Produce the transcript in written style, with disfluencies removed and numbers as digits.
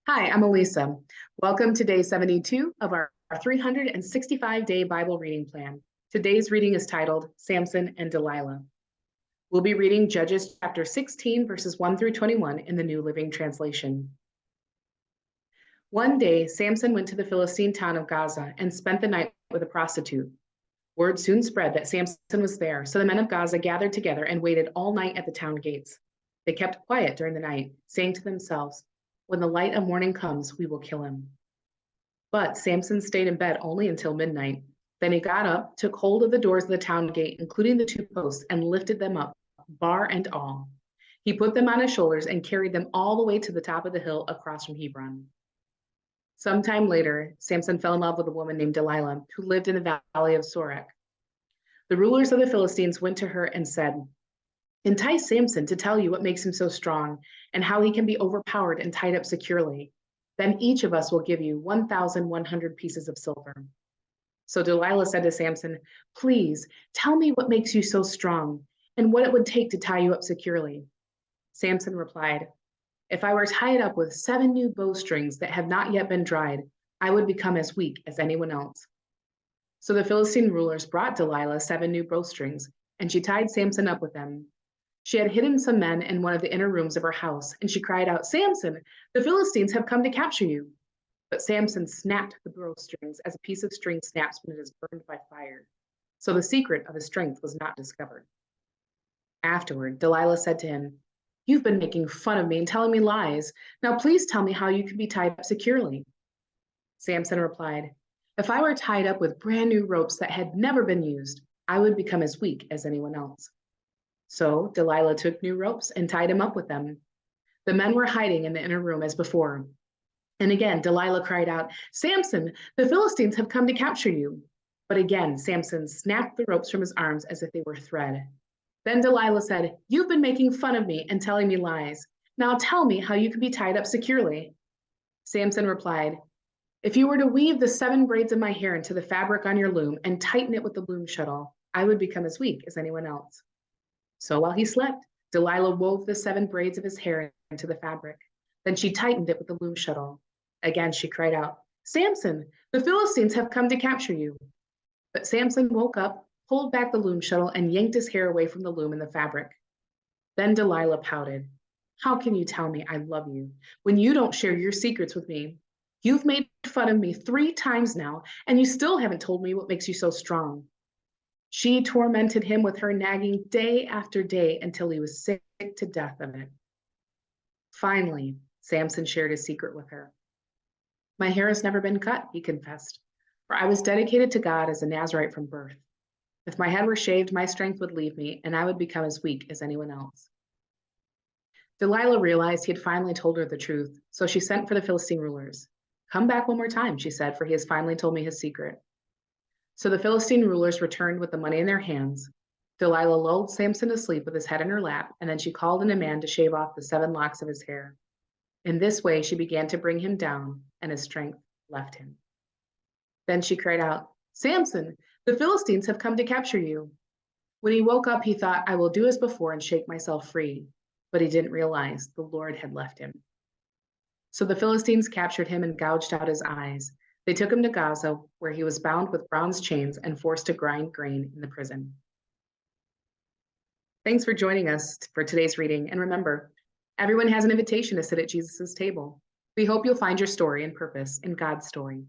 Hi, I'm Elisa. Welcome to day 72 of our 365-day Bible reading plan. Today's reading is titled Samson and Delilah. We'll be reading Judges chapter 16, verses 1 through 21 in the New Living Translation. One day, Samson went to the Philistine town of Gaza and spent the night with a prostitute. Word soon spread that Samson was there, so the men of Gaza gathered together and waited all night at the town gates. They kept quiet during the night, saying to themselves, "When the light of morning comes, we will kill him." But Samson stayed in bed only until midnight. Then he got up, took hold of the doors of the town gate, including the two posts, and lifted them up, bar and all. He put them on his shoulders and carried them all the way to the top of the hill across from Hebron. Sometime later, Samson fell in love with a woman named Delilah, who lived in the valley of Sorek. The rulers of the Philistines went to her and said, "Entice Samson to tell you what makes him so strong and how he can be overpowered and tied up securely. Then each of us will give you 1,100 pieces of silver." So Delilah said to Samson, "Please tell me what makes you so strong and what it would take to tie you up securely." Samson replied, "If I were tied up with 7 new bowstrings that have not yet been dried, I would become as weak as anyone else." So the Philistine rulers brought Delilah 7 new bowstrings, and she tied Samson up with them. She had hidden some men in one of the inner rooms of her house, and she cried out, "Samson, the Philistines have come to capture you." But Samson snapped the bowstrings as a piece of string snaps when it is burned by fire. So the secret of his strength was not discovered. Afterward, Delilah said to him, "You've been making fun of me and telling me lies. Now please tell me how you can be tied up securely." Samson replied, "If I were tied up with brand new ropes that had never been used, I would become as weak as anyone else." So Delilah took new ropes and tied him up with them. The men were hiding in the inner room as before. And again, Delilah cried out, "Samson, the Philistines have come to capture you." But again, Samson snapped the ropes from his arms as if they were thread. Then Delilah said, "You've been making fun of me and telling me lies. Now tell me how you can be tied up securely." Samson replied, "If you were to weave the 7 braids of my hair into the fabric on your loom and tighten it with the loom shuttle, I would become as weak as anyone else." So while he slept, Delilah wove the 7 braids of his hair into the fabric. Then she tightened it with the loom shuttle. Again, she cried out, "Samson, the Philistines have come to capture you." But Samson woke up, pulled back the loom shuttle, and yanked his hair away from the loom and the fabric. Then Delilah pouted, "How can you tell me I love you when you don't share your secrets with me? You've made fun of me 3 times now, and you still haven't told me what makes you so strong." She tormented him with her nagging day after day until he was sick to death of it. Finally, Samson shared his secret with her. "My hair has never been cut," he confessed, "for I was dedicated to God as a Nazirite from birth. If my head were shaved, my strength would leave me, and I would become as weak as anyone else." Delilah realized he had finally told her the truth, so she sent for the Philistine rulers. "Come back one more time," she said, "for he has finally told me his secret." So the Philistine rulers returned with the money in their hands. Delilah lulled Samson to sleep with his head in her lap, and then she called in a man to shave off the 7 locks of his hair. In this way, she began to bring him down, and his strength left him. Then she cried out, "Samson, the Philistines have come to capture you." When he woke up, he thought, "I will do as before and shake myself free." But he didn't realize the Lord had left him. So the Philistines captured him and gouged out his eyes. They took him to Gaza, where he was bound with bronze chains and forced to grind grain in the prison. Thanks for joining us for today's reading. And remember, everyone has an invitation to sit at Jesus' table. We hope you'll find your story and purpose in God's story.